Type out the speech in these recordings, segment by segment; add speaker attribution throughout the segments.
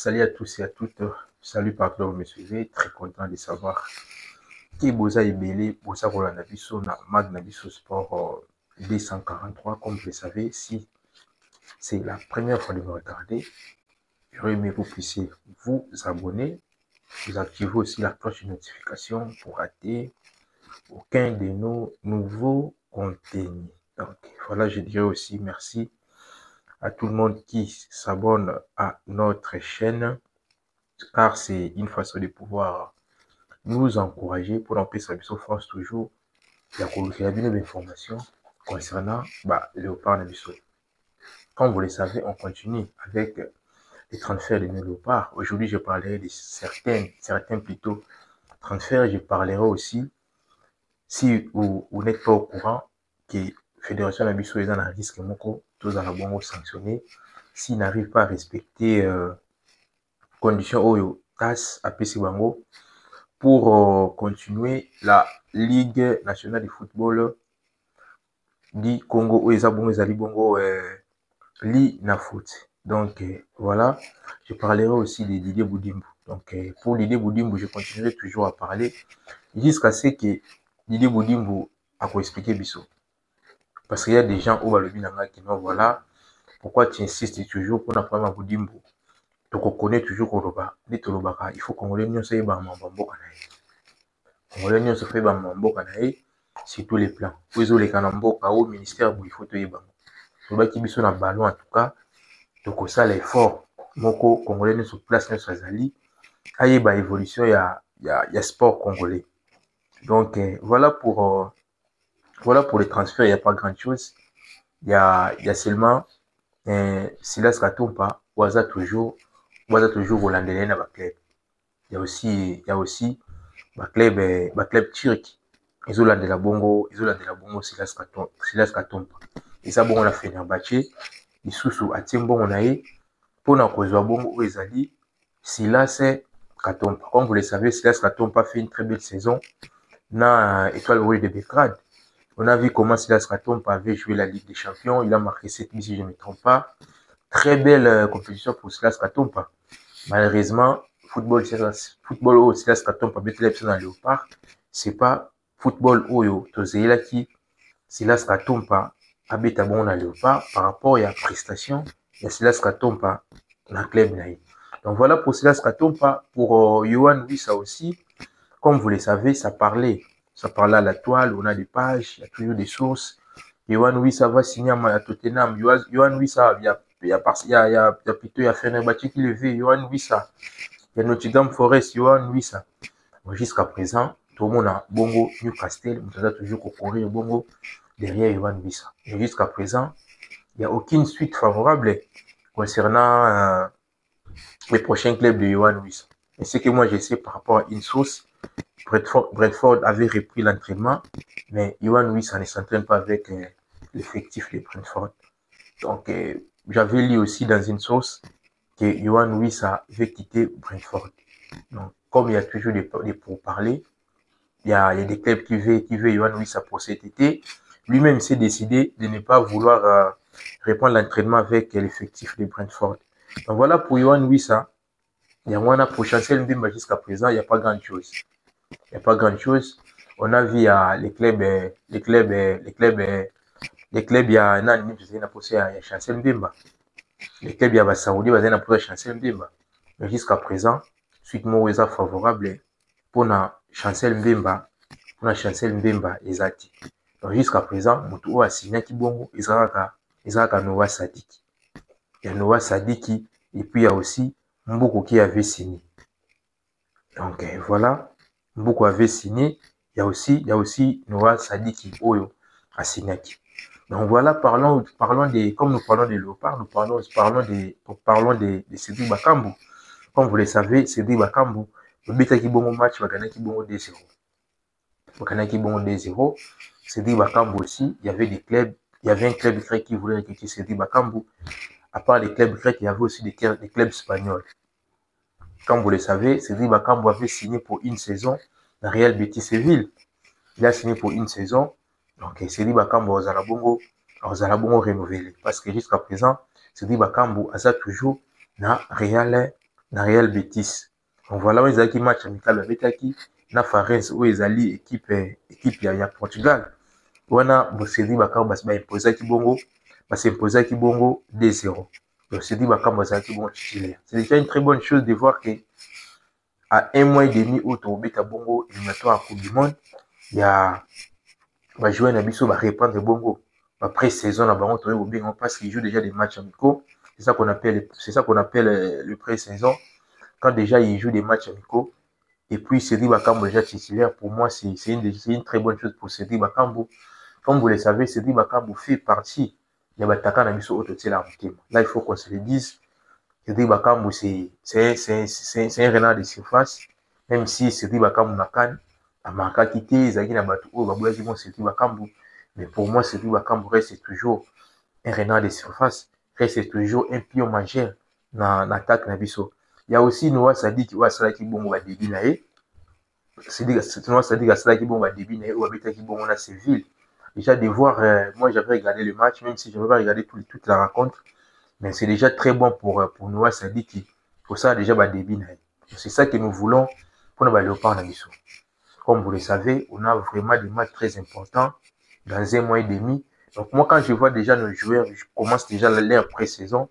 Speaker 1: Salut à tous et à toutes. Salut partout où vous me suivez. Très content de savoir qui Boza Ebele, Boza Rolanda Bisso, na Magna Bisso Sport 243. Comme vous le savez, si c'est la première fois de me regarder, j'aurais aimé que vous puissiez vous abonner. Vous activez aussi la cloche de notification pour rater aucun de nos nouveaux contenus. Donc voilà, je dirais aussi merci à tout le monde qui s'abonne à notre chaîne, car c'est une façon de pouvoir nous encourager pour empêcher sa force toujours. Il y a bien d'informations concernant Léopard Nabiso. Comme vous le savez, on continue avec les transferts de nos léopards. Aujourd'hui, je parlerai de certains plutôt transferts. Je parlerai aussi, si vous n'êtes pas au courant, que la Fédération Nabiso est dans un risque moko, tous en abonnement sanctionné, s'ils n'arrivent pas à respecter conditions Oyo, TAS, APC Bango, pour continuer la Ligue nationale de football du Congo où ils ont bongo li na foot. Donc voilà, je parlerai aussi de Didier Boudimbo. Donc pour Didier Boudimbo, je continuerai toujours à parler jusqu'à ce que Didier Boudimbo a expliqué Bisso. Parce qu'il y a des gens où le binanga qui non, voilà pourquoi tu insistes toujours pour n'apprendre à Boudimbo. Donc on connaît toujours Koloba, il faut qu'on le nyonso yeba mambo kanaye. Congolais nyonso fait mambo kanaye sur tous les plans. Vous avez les kanamboka au ministère il faut te yeba. Toba ki biso na ballon en tout cas. Donc ça l'effort moko Congolais nyonso place nyonso azali ayeba évolution ya sport congolais. Donc voilà pour les transferts, il n'y a pas grand chose. Il y a seulement Silas Katompa, Waza toujours hollandais na ba club. Il y a aussi ba club turc. Ils ont de la bongo Silas Katompa. Et ça bon on a fait Fenerbahçe, isusu atimbo on a eu pour na kozwa bongo ezali Silas Katompa. Comme vous le savez, Silas Katompa fait une très belle saison na Étoile Rouge de Belgrade. On a vu comment Silas Katompa avait joué la Ligue des Champions. Il a marqué 7 buts si je ne me trompe pas. Très belle compétition pour Silas Katompa. Malheureusement, football au Silas Katompa Betelep dans Léopard, c'est pas football Oyo Tozela qui Silas Katompa abeta bon dans Léopard par rapport à la prestation de Silas Katompa dans le club naï. Donc voilà pour Silas Katompa. Pour Yohan Wissa aussi, comme vous le savez, ça parlait à la toile, on a des pages, il y a toujours des sources. Yohan Wissa va signer à Tottenham. Yohan Wissa, il y a Fenerbahçe qui le veut, Yohan Wissa. Il y a Nottingham Forest, Yohan Wissa. Jusqu'à présent, tout le monde a bongo Newcastle, on a toujours courir bongo derrière Yohan Wissa. Mais jusqu'à présent, il n'y a aucune suite favorable concernant les prochains clubs de Yohan Wissa. Et ce que moi je sais par rapport à une source, Brentford avait repris l'entraînement, mais Yohan Wissa ne s'entraîne pas avec l'effectif de Brentford. Donc, j'avais lu aussi dans une source que Yohan Wissa veut quitter Brentford. Donc, comme il y a toujours des pourparlers, il y a des clubs qui veulent Yohan Wissa pour cet été. Lui-même s'est décidé de ne pas vouloir reprendre l'entraînement avec l'effectif de Brentford. Donc voilà pour Yohan Wissa. Il y a moins pour Chancel Mbemba jusqu'à présent, il n'y a pas grand chose. Il n'y a pas grand chose. On a vu les clubs, il y a Chancel Mbemba. Les clubs, il y a Saoudi, il y a Chancel Mbemba. Mais jusqu'à présent, suite Moueza favorable pour la Chancel Mbemba, exact. Donc jusqu'à présent, Moutou a signé Kibongo, Isaka Noah Sadiki. Il y a Noah Sadiki, et puis il y a aussi Mboukou qui avait signé. Donc voilà, Mboukou avait signé. Il y a aussi Noah Sadiki Oyo a signé. Donc voilà, parlons comme nous parlons de Léopard, nous parlons de Cédric Bakambu. Comme vous le savez, Cédric Bakambu, le bêta qui bon match, Bakana qui bon 2-0. Cédric Bakambu aussi, il y avait un club grec qui voulait recruter Cédric Bakambu. À part les clubs grecs, il y avait aussi des clubs espagnols. Comme vous le savez, Cédric Bakambu avait signé pour une saison dans Real Betis Séville. Il a signé pour une saison. Donc, Cédric Bakambu Ozalabongo renouvelé. Parce que jusqu'à présent, Cédric Bakambu a toujours dans Real na Real Betis. Donc voilà, on a qui match amical babetaki na Farense où ezali équipe ya Portugal. Wana bosedi bakambo basi baimposaki bongo, basimposaki bongo 2-0. Donc c'est dit bakambo bazalaki bongo titulaire. C'est déjà une très bonne chose de voir que à 1 mois et demi où tobeta bongo éliminatoire à Coupe du Monde, il y a joueur na biso va reprendre bongo après saison na bango toye obingo parce qu'ils jouent déjà des matchs amicaux. C'est ça qu'on appelle le pré-saison. Quand déjà ils jouent des matchs amicaux et puis Cédric Bakambo déjà titulaire, pour moi c'est une très bonne chose pour Cédric Bakambo. Comme vous le savez, Cédric Bakambo fait partie de l'attaquant na biso autotela team. Là il faut qu'on se le dise. Cédric Bakambo c'est un renard de surface, même si Cédric Bakambo Makan a marqué quitter Zaki na batu o baboyaki bon Cédric Bakambo, mais pour moi Cédric Bakambo reste toujours un renard de surface, reste toujours un pion majeur dans l'attaque na biso. Il y a aussi Noah Sadik ou Asalaki bongo ba début na ye. Noah Sadik Asalaki bongo ba début na ye ou abetaki bongo na Séville. Déjà de voir, moi j'avais regardé le match, même si je n'avais pas regardé toute la rencontre, mais c'est déjà très bon pour Noah Sadiki. Pour ça, déjà, début. C'est ça que nous voulons pour nos léopards Nabiso. Comme vous le savez, on a vraiment des matchs très importants dans 1 mois et demi. Donc, moi, quand je vois déjà nos joueurs, je commence déjà leur pré-saison.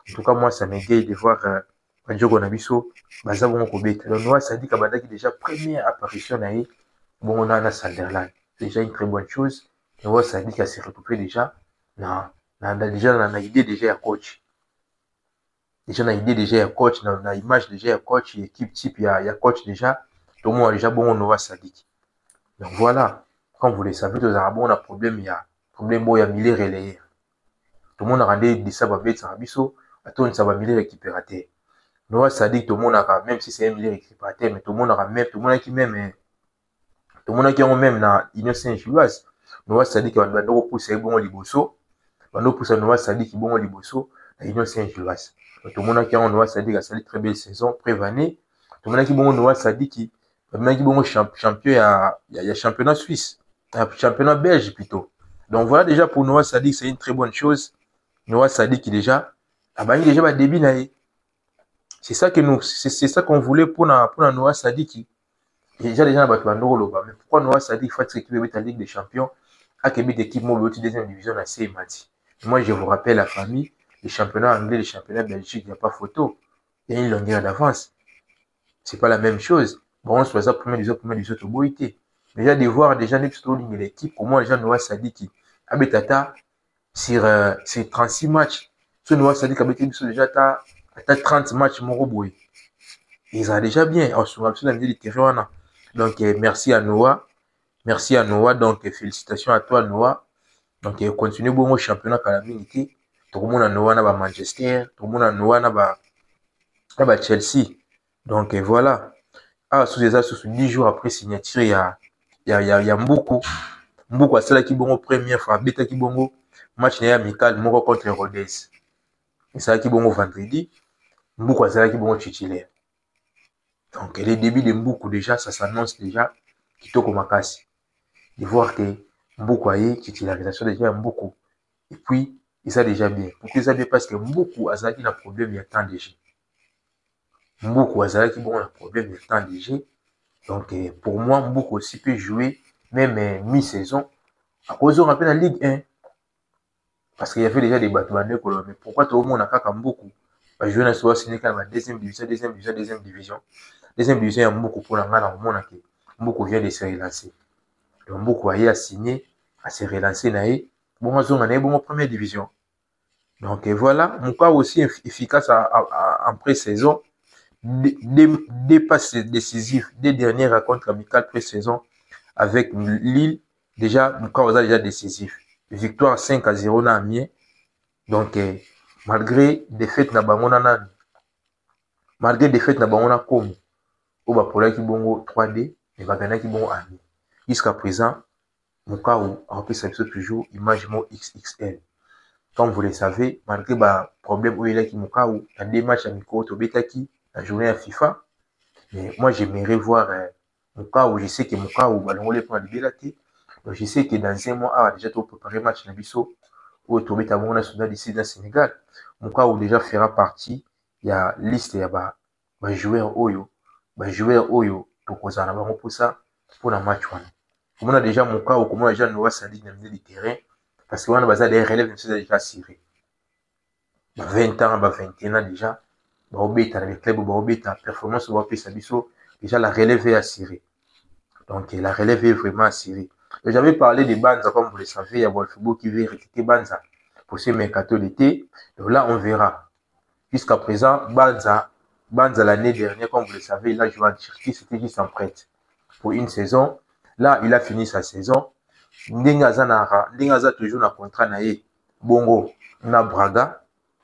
Speaker 1: En tout cas, moi, ça m'égaye de voir Djogo Nabiso, Bazabon Kobet. Donc, Noah Sadiki Abadaki, déjà, première apparition, bon, on a Sunderland. C'est déjà une très bonne chose. Noah Sadiki a se récupéré déjà. Déjà na idée déjà ya coach, déjà na idée déjà ya coach, na image déjà ya coach, équipe type ya coach déjà, tout le monde a déjà bon Noah Sadik. Donc voilà, comme vous le savez, tous les bon a problème bon ya milieu relayeur. Tout le monde a rendu de ça va bête ça biso, attends ça va milieu récupérateur. Noah Sadik tout le monde a même si c'est un milieu récupérateur, mais tout le monde a même tout le monde qui même na Union Saint-Gilloise. Noah Sadik va ndoko pousser bon liboso. Bando pour ça Noah Sadik qui bon liboso la Union Saint-Gilloise. Tout le monde qui a Noah Sadik a sali très belle saison prévanée. Tout le monde qui bon Noah Sadik qui bon champion ya championnat suisse, championnat belge plutôt. Donc voilà déjà pour Noah Sadik c'est une très bonne chose. Noah Sadik qui déjà déjà va début na. C'est ça qu'on voulait pour Noah Sadik. Déjà na batu bandoko loba, mais pourquoi Noah Sadik fait cette équipe de Ligue des Champions a que d'équipe mobile deuxième division na CMAT. Moi, je vous rappelle la famille, les championnats anglais, les championnats belgiques, il n'y a pas photo. Il y a une longueur d'avance. C'est pas la même chose. Bon, on se passe première division, au Boïté. Déjà, de voir déjà l'équipe, comment les gens Noah Sadiki, Abetata, sur 36 matchs. Ce Noah Sadiki, Abetata, déjà, t'as 30 matchs, mon boy. Ils ont déjà bien. On se rappelle de terrain. Donc, merci à Noah. Merci à Noah. Donc, félicitations à toi, Noah. Donc, continue bon au championnat Calamity. Tout le monde a Noah na Manchester, tout le monde a Noah na Chelsea. Donc, voilà. Ah, sous 10 jours après signature, il y a Mboukou. Mboukou a celle qui bon première fois, bêta qui bon match amical, Moko contre Rodez. Et ça qui bon vendredi. Mboukou a celle qui bon titulaire. Donc, les débuts de Mboukou déjà, ça s'annonce déjà. Kitoko Makasi. De voir que Mboukou a eu titularisation déjà Mboukou. Et puis, il ça déjà bien. Pourquoi ça bien? Parce que Mboukou a un problème, il y a tant de jeux. Mboukou a un problème, il y a tant de jeux. Donc, pour moi, Mboukou aussi peut jouer, même mi-saison, à cause de la Ligue 1. Parce qu'il y avait déjà des bâtiments, mais pourquoi tout le monde a qu'à Mboukou va jouer dans la deuxième division. Deuxième division, il y a Mboukou pour la main, Mboukou vient de se relancer. Donc, Mboukou a signé, à se relancer, bon, on a bon première division. Donc voilà, mon cas aussi efficace en pré-saison. Des passes décisives, des dernières rencontres amicales pré-saison avec Lille. Déjà, mon cas aussi déjà décisif. Victoire 5-0 na Amiens. Donc, malgré défaite na Bangona Como, au Bapola qui bongo 3D, et Bagana qui bongo Amiens. Jusqu'à présent, mon cas où, en plus, ça toujours image XXL. Comme vous le savez, malgré le problème où il est qui il y a des matchs amicaux au Betaki, la journée à FIFA. Mais moi, j'aimerais voir mon cas où je sais que mon cas où on les prend libératé. Donc, je sais que dans 1 mois, déjà, tu peux préparer match Nabiso ou au Betaki national ici dans le Sénégal. Mon cas où déjà fera partie, il y a liste, il y a joueur oyo tokozala na bango posa pour na match wana. Komona déjà mon cas au komona déjà Noah Sadi na milieu du terrain parce que wana baza des relèves déjà assuré. 20 ans, 21 ans déjà, baobeta na club baobeta performance baopesa biso déjà la relève est assurée. Donc la relève est vraiment assurée. J'avais parlé de Banza comme vous le savez, il y a Wolfsburg qui veut recruter Banza pour ce mercato d'été. Donc là on verra. Jusqu'à présent Banza l'année dernière comme vous le savez, il a joué en Turquie, c'était juste en prête pour une saison. Là il a fini sa saison. Ndingaza toujours na contrat na ye bongo na Braga.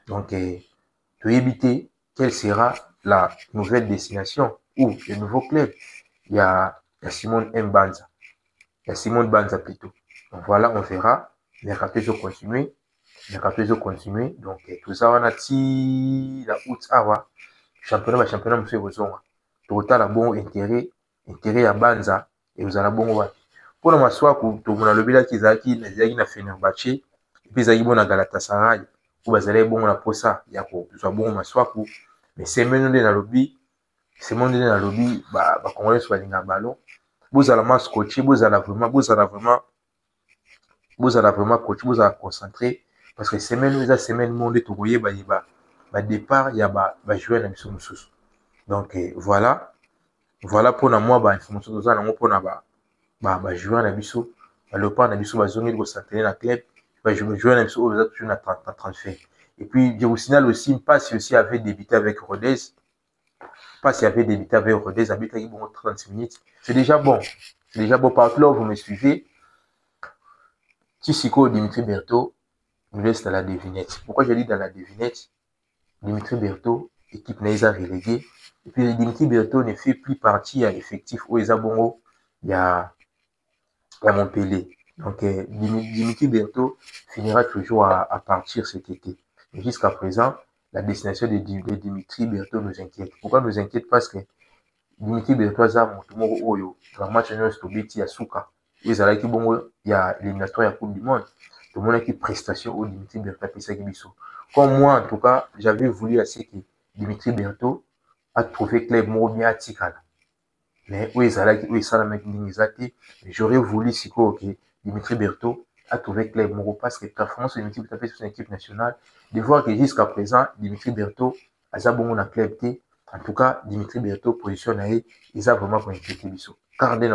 Speaker 1: Donc, tu éviter quelle sera la nouvelle destination ou le nouveau club. Il y a Simone Mbanza. Il y a Simone Banza plutôt. Donc voilà, on verra. Mercato continuer. Donc, tout ça, on a ti la août awa. Championnat, monsieur Bozonga. Total a bon intérêt à Banza et vous allez bon. Pour la soirée, tu as le bilan qu'ils ont na Fenerbahçe et puis ils ont na Galatasaray. Ou bazali bon na posa ya ko zwa bon maswaku mais semaine nde na lobby ba congolais soit linga ballon bozala mas coach bozala vraiment coach bozala concentré parce que semaine monde to koyeba ba départ ya ba joueur na biso mususu. Donc voilà pour na moi ba information toza na ngo pona ba joueur na biso ba leopard na biso bazongi ko s'entraîner na club. Je me joins toujours à transfert. Et puis, je vous signale aussi, Passi aussi avait débuté avec Rodez. Passi avait débuté avec Rodez, habité bon 30 minutes. C'est déjà bon. Partout là où vous me suivez, Tissiko Dimitri Berthaud nous laisse dans la devinette. Pourquoi je dis dans la devinette? Dimitri Berthaud, équipe Naïsa reléguée. Et puis, Dimitri Berthaud ne fait plus partie à l'effectif où Eza Bongo, il y a Montpellier. Donc, Dimitri Berthaud finira toujours à partir cet été. Mais jusqu'à présent, la destination de Dimitri Berthaud nous inquiète. Pourquoi nous inquiète? Parce que Dimitri Berthaud a monté Oyo, dans le match de Stobeti à Souka. Il y a l'éliminatoire à la Coupe du Monde. Tout le monde a qui prestation au Dimitri Berthaud. Comme moi, en tout cas, j'avais voulu assez que Dimitri Berthaud a trouvé club bien à Tikala. Mais où j'aurais voulu si que Dimitri Berthaud a trouvé club Moro parce que performance de Dimitri Berthaud sur l'équipe nationale, de voir que jusqu'à présent, Dimitri Berthaud a bon na club T. En tout cas, Dimitri Berthaud positionné, il a vraiment pour inquiéter Bisso. Car dans un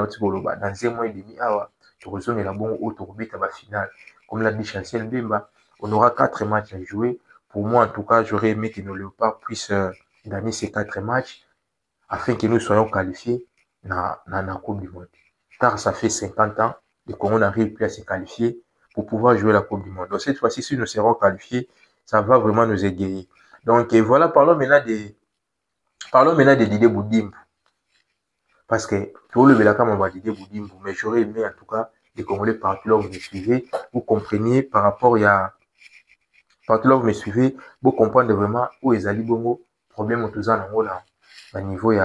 Speaker 1: mois et demi, tu reçois la bonne autoroute à la finale. Comme l'a dit Chancel Bemba, on aura 4 matchs à jouer. Pour moi, en tout cas, j'aurais aimé que nos léopards puissent gagner ces 4 matchs afin que nous soyons qualifiés dans la Coupe du Monde. Car ça fait 50 ans qu'on n'arrive plus à se qualifier pour pouvoir jouer la Coupe du Monde. Donc cette fois-ci, si nous serons qualifiés, ça va vraiment nous aider. Donc voilà, parlons maintenant de Didier Boudimbo. Parce que pour le Belaka, on va Didier Boudimbo, mais j'aurais aimé en tout cas les Congolais partout là où vous me suivez, vous compreniez par rapport à partout là où vous me suivez, vous comprenez vraiment où les Ali Bongo, problème au Touzan en là, à niveau il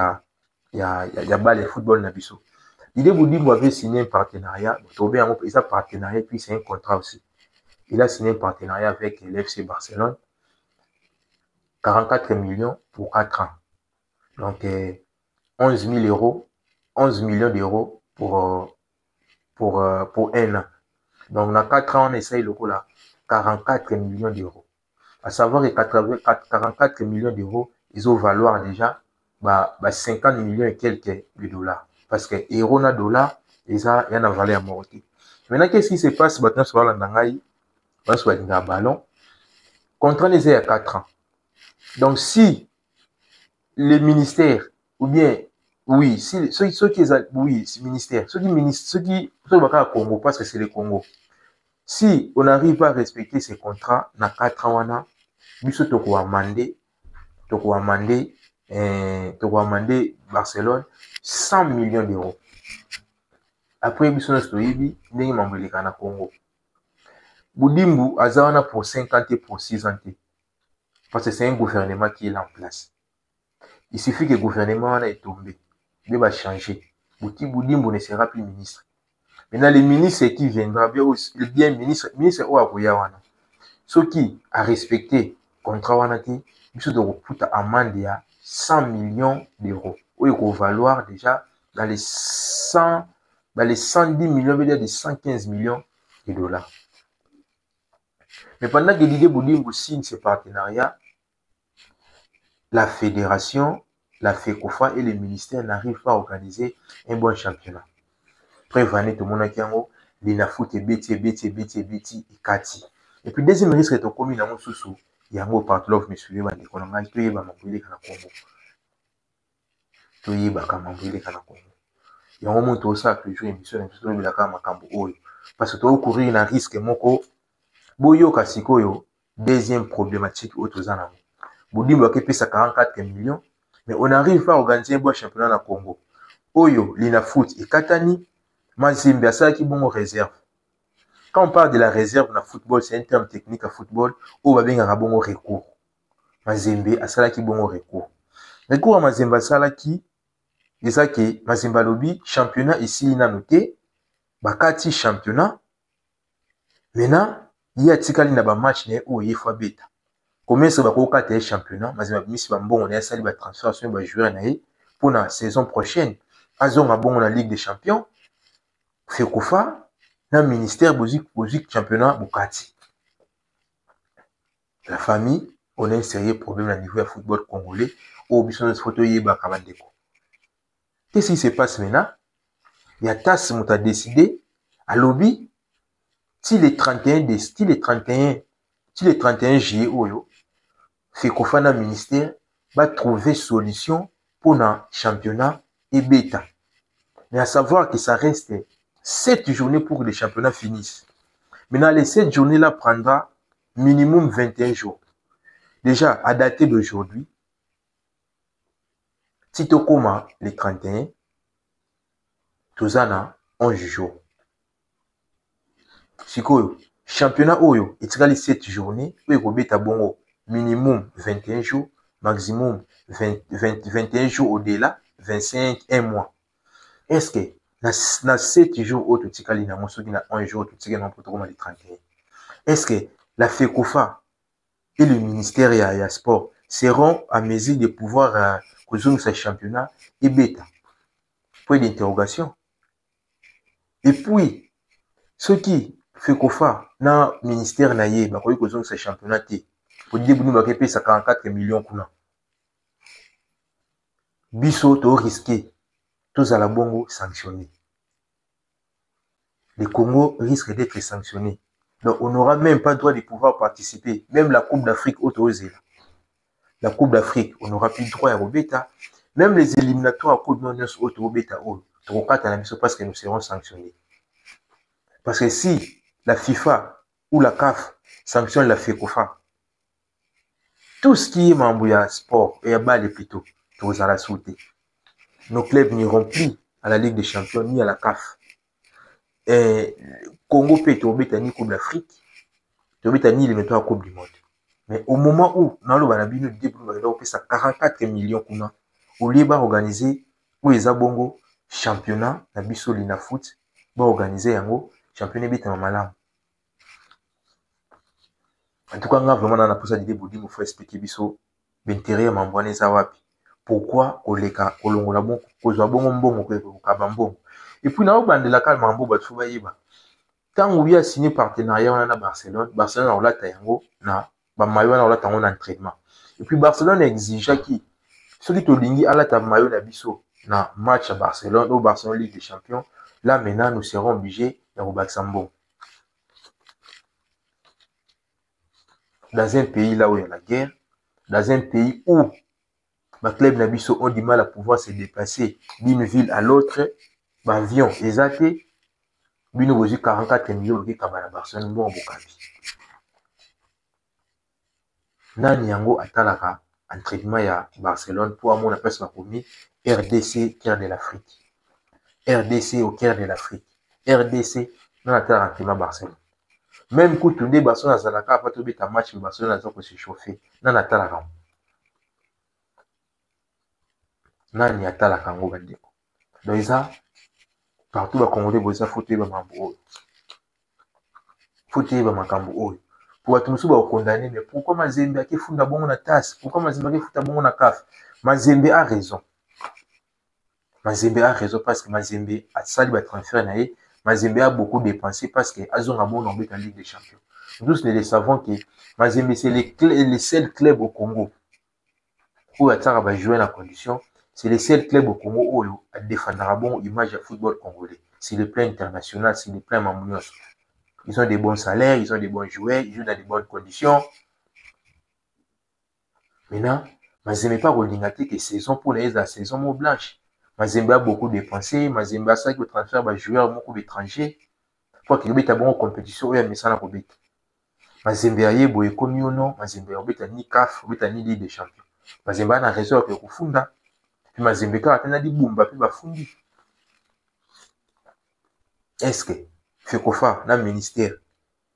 Speaker 1: y a balle et football na biso. Didier Boudimbo avait signé un partenariat, il a partenariat puis c'est un contrat aussi. Il a signé un partenariat avec l'FC Barcelone, 44 millions pour 4 ans. Donc 11 millions d'euros pour un an. Donc dans 4 ans, on essaye le coup là, 44 millions d'euros. À savoir que 44 millions d'euros, ils ont valoir déjà 50 millions et quelques de dollars. Parce que euro na dollar, il y a une valeur à monter. Maintenant, qu'est-ce qui se passe maintenant sur la Nangaï? Parce qu'il y a un ballon. Contrat les a 4 ans. Donc, si les ministères, ou bien, oui, si ceux qui oui, ministère, ceux qui au Congo, parce que c'est le Congo. Si on n'arrive pas à respecter ces contrats, na 4 ans, biso toko amandé Barcelone 100 millions d'euros. Après, biso na stoyibi, ndenge mambeleka na Congo. Boudimbo azawana pour 50 et pour 6 ans. Parce que c'est un gouvernement qui est là en place. Il suffit que le gouvernement est tombé. Il va changer. Boudimbo ne sera plus ministre. Maintenant, les ministres qui viendra, bien ministre Oakoyawana. Ceux qui a respecté contrat wanaki, biso de reputa amende ya 100 millions d'euros. Oyo ko valoir déjà dans les 110 millions, veut dire des 115 millions de dollars. Mais pendant que Didier Boudimbo signe ce partenariat, la fédération, la FECOFA et le ministère n'arrivent pas à organiser un bon championnat. Prévané tout le monde qui a l'inafoot et beti et kati. Et puis deuxième risque est au commun dans mon sous-sous. Il y a un mot par l'offre, mais suivez ma déconomie, tout y est ma brûlé kana Congo. Tout y est ma brûlé kana Congo. Il y a un moment où ça toujours émission de la kama kambo oyo. Parce que tu as courir un risque moko. Boyo kasikoyo, deuxième problématique autozana. Boudimbo a payé 44 millions, mais on n'arrive pas à organiser un bon championnat dans le Congo. Oyo, l'inafoot et Katani, Mazembe a ça qui bon réserve. Quand on parle de la réserve dans le football, c'est un terme technique à football, où va bien un bon recours. Mazembe a ça qui bon recours. Recours à Mazembe a ça qui, c'est ça que Mazembe lobby, championnat ici, il a noté, Bakati championnat, maintenant, il y a tikali na ba match ne o yefa beta. Combien ça va koka te championnat, Mazembe misi ba mbongo na sali ba transfert ba joueur na ye pour la saison prochaine. Azonga bongo na Ligue des Champions. FECOFA na ministère bozik championnat bokati. La famille, on a un sérieux problème à niveau du football congolais au besoin de photo yeba kabandeko. Qu'est-ce qui se passe maintenant? Il y a TAS qui a décidé à lobby si les 31 juillet oyo FECOFA na ministère va trouver solution pour le championnat et bêta. Mais à savoir que ça reste 7 journées pour que le championnat finisse. Maintenant, les 7 journées-là prendra minimum 21 jours. Déjà, à dater d'aujourd'hui, Tito Koma, les 31, Tozana, 11 jours. Sikoyo, championnat Oyo, il y a les 7 journées, où il y a bon minimum 21 jours, maximum 21 jours au-delà, 25, 1 mois. Est-ce que dans 7 jours, où tu as 1 jour, tu as 31. Est-ce que la FECOFA et le ministère et sport seront à mesure de pouvoir résoudre ce championnat et bêta? Point d'interrogation. Et puis, ceux qui FECOFA na ministère na ye bakoyi kozonga ce championnat te pour dire bunu bakepe 44 millions kuna. Biso to risqué, tous à la bongo sanctionné. Le Congo risque d'être sanctionné. Donc on n'aura même pas le droit de pouvoir participer. Même la Coupe d'Afrique autorisée. La Coupe d'Afrique, on n'aura plus le droit à Robeta. Même les éliminatoires à Coupe de Monde autorisée, parce que nous serons sanctionnés. Parce que si la FIFA ou la CAF sanctionne la FECOFA, tout ce qui est membre sport et à balle plutôt, tous à la sauter. Nos clubs n'iront plus à la Ligue des Champions ni à la CAF. Et Congo peut être ni Coupe d'Afrique, peut être ni les à Coupe du Monde. Mais au moment où nous avons 44 millions kuna, au lieu d'organiser où les abongo championnat, na biso lina foot, va organiser yango championnat beta malam. En tout cas, on a vraiment dans la position de Boudi, il faut expliquer biso l'intérêt à m'envoyer ça wapi. Pourquoi oleka olongola bon kozwa bongo mbongo ko kabambongo. Et puis na obandela kalma mambo batu bayeba. Tant on a signé partenariat on a Barcelone a olata yango na ba mayo na olata yango na entraînement. Et puis Barcelone exige qui ceux qui tolingi alata mayo na biso na match à Barcelone au Barcelone Ligue des Champions. Là maintenant nous serons obligés de rebakisa mbongo. Dans un pays là où il y a la guerre, dans un pays où les clubs Nabiso ont du mal à pouvoir se déplacer d'une ville à l'autre, l'avion est athée, Bino Bozi 44 millions de Kabana Barcelone, bon Bokabi. Nani yango atalaka entraînement à Barcelone pour mon appel ma commis RDC cœur de l'Afrique. RDC au cœur de l'Afrique. RDC non atalaka entraînement Barcelone. Même quand tu dis Barcelone à Zalaka, pas tout un match, Barcelone a se chauffer. Non atalaka. Nani atalaka ngo bandeko. Donc ça partout ba Congolais boza fauteuil ba mambo. Fauteuil ba makambo oyo. pour bato mosusu bakondamne. Mais pourquoi Mazembe akefunda bongo na TAS? Pourquoi Mazembe akefuta bongo na CAF? Mazembe a raison. Mazembe a raison parce que Mazembe a sali ba transfert na ye. Mazembe a beaucoup dépensé parce que azonga bon en Ligue des Champions. Nous tous nous le savons que Mazembe c'est le seul club au Congo où Atara va jouer la condition. C'est le seul club au Congo où il défendra bon image du football congolais. C'est le plan international, c'est le plan Mamounos. Ils ont des bons salaires, ils ont des bons joueurs, ils jouent dans de bonnes conditions. Maintenant, Mazembe pas relingaté que saison pour la saison mot blanche. Mazembe a beaucoup dépensé, Mazembe a ça qui transfert de joueurs beaucoup d'étrangers. Pour qu'il y ait une bonne compétition, il y a un message à Robert. Mazembe a yé comme non, Mazembe a ni CAF, a ni Ligue des Champions. Mazembe a raison de kufunda. Puis Mazembe a dit boumba puis bafundi. Est-ce que Fekofa na ministère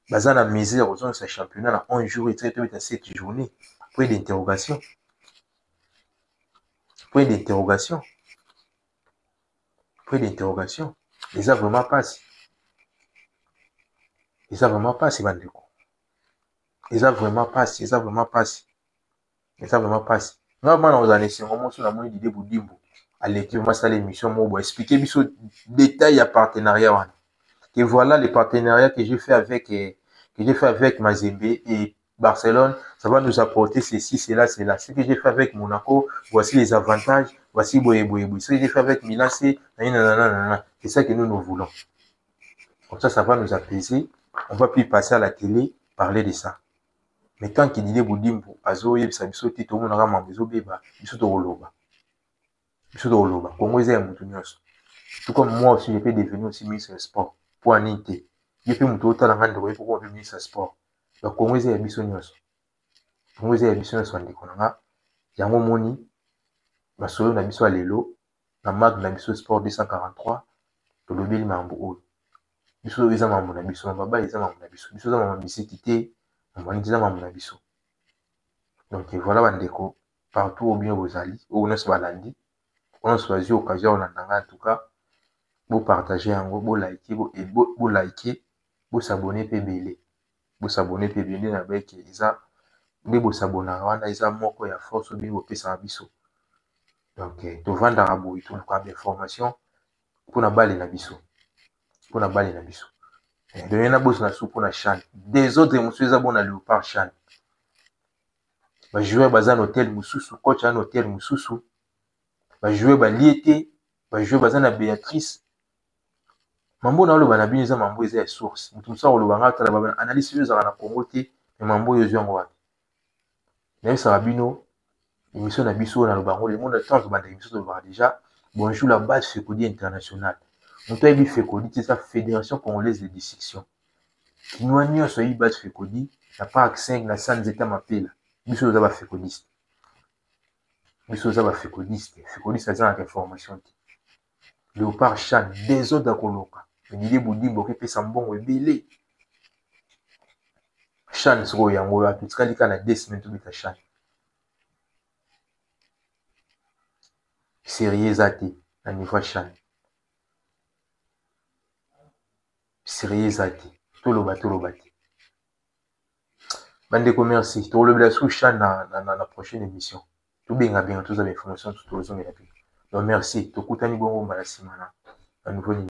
Speaker 1: baza na misère aux ce championnat na 11 jours et traité à 7 journées? Point d'interrogation. Point d'interrogation. Point d'interrogation. Et ça vraiment passe. Et ça vraiment passe, Bandeko. Et ça vraiment passe. Et ça vraiment passe. Et ça vraiment passe. Normalement, dans les années, on a moins d'idées pour Dimbo. À l'équipe, on va l'émission, on va expliquer les détails à partenariat. Et voilà les partenariats que j'ai fait avec Mazembe et Barcelone. Ça va nous apporter ceci, cela, cela. Ce que j'ai fait avec Monaco, voici les avantages. Voici Boye. Ce que j'ai fait avec Milan, c'est c'est ça que nous voulons. Comme ça va nous apaiser. On va plus passer à la télé, parler de ça. Mais tant qu'il dit Boudimbo, Azo, Yebsa, Biso, Tito, Monarama, Biso, Beba, Biso, Toroloba. Biso, Toroloba. Congo, c'est un tout comme moi aussi, je peux devenir aussi ministre des Sports. Pour un été. Je peux me trouver dans la grande pour devenir ministre des Sports. Donc, Congo, c'est un Biso, Congo, c'est un Biso, Yango Moni, Masolo, na Biso, Alelo, na Mag, na Biso, Sport 243, Tolobeli, Mambo, Biso, ils ont Mambo, na Biso, Baba, ils ont Mambo, na Biso, Biso, Mambo, Bisséquité, donc voilà bandeko partout au bien aux alliés au nous balandi on choisit occasion en tout cas pour partager yango pour liker pour s'abonner pbl pour s'abonner pbl na bec isa nde bo s'abonner wana isa moko ya force bien opesa biso donc to vendre aboui tout le information pour na balle na biso donner na boss na sou pour na chaîne des autres monsieur za bon na Léopard chaîne ba jouer bazan hôtel mususu coach un hôtel mususu ba jouer ba liété ba jouer bazan na Béatrice mambo na lo bana biniza mambo eza source mutu sa lo banga tala ba analyse yo za na Congo te mais mambo yo yango wapi même ça rabino émission na biso na lo bango le monde temps ba émission ba déjà bonjour la base Fekodi internationale mutu ebi Fekodi c'est sa fédération congolaise de dissection nous n'y so yi base Fekodi na parc 5 na sans état mapela biso za ba Fekodiste Fekodiste azana information te Léopard Chan des autres akoloka mais Boudimbo ke pesa mbongo ebele Chan soko yango ya tutikali kana 2 semaines to beta Chan sérieux ate na niveau Chan sérieux ate toloba te bandeko merci tolobela sous Chan na prochaine émission tout bien tous les informations tout les donc merci tokutani bongo mbala simana à nouveau